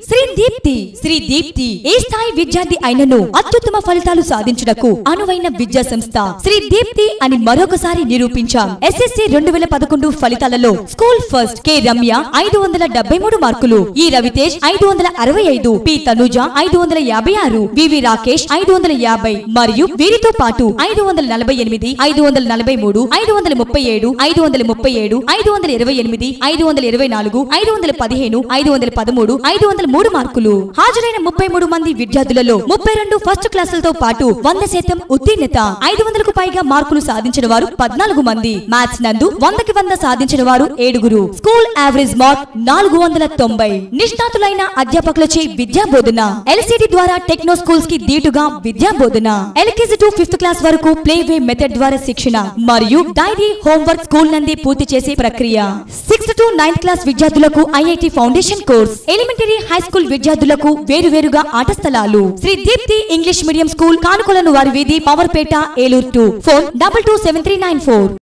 శ్రీ దీప్తి ఏ స్థాయి విద్యార్థి అయినను అత్యుత్తమ ఫలితాలు సాధించుటకు అనువైన విద్యా సంస్థ శ్రీ దీప్తి అని మరొకసారి నిరూపించాం. ఎస్ఎస్సి 2011 ఫలితాలలో స్కూల్ ఫస్ట్ కె రమ్య 573 మార్కులు, ఈ రవితేజ్ 565, పి తనుజ 556, వివి రాకేష్ 550 మరియు వీరితో పాటు 548, 543, 537, 537, 528, 524, 515, 513, 503 మార్కులు. హాజరైన 33 మంది విద్యార్థులలో 32 ఫస్ట్ క్లాసులతో పాటు 100% ఉత్తీర్ణత. 500కు పైగా మార్కులు సాధించిన వారు 14 మంది. మ్యాథ్స్ నందు 100కి 100 సాధించిన వారు 7. School average mark 490. నిష్ణాతులైన అధ్యాపకులచే విద్యా బోధన. ఎల్సిడి ద్వారా టెక్నో స్కూల్స్ కి దీటుగా విద్యా బోధన. ఎల్కేజీ టు 5th క్లాస్ వరకు ప్లేవే మెథడ్ ద్వారా శిక్షణ మరియు డైరీ హోంవర్క్ స్కూల్ నందే పూర్తి చేసే ప్రక్రియ. 6th to 9th క్లాస్ విద్యార్థులకు IIT foundation course. Elementary high school విద్యార్థులకు వేరువేరుగా ఆట స్థలాలు. Sri Deepthi English medium school, Kanukolanu వారి వీధి, పవర్పేట, ఏలూరు 2. ఫోన్ 227394.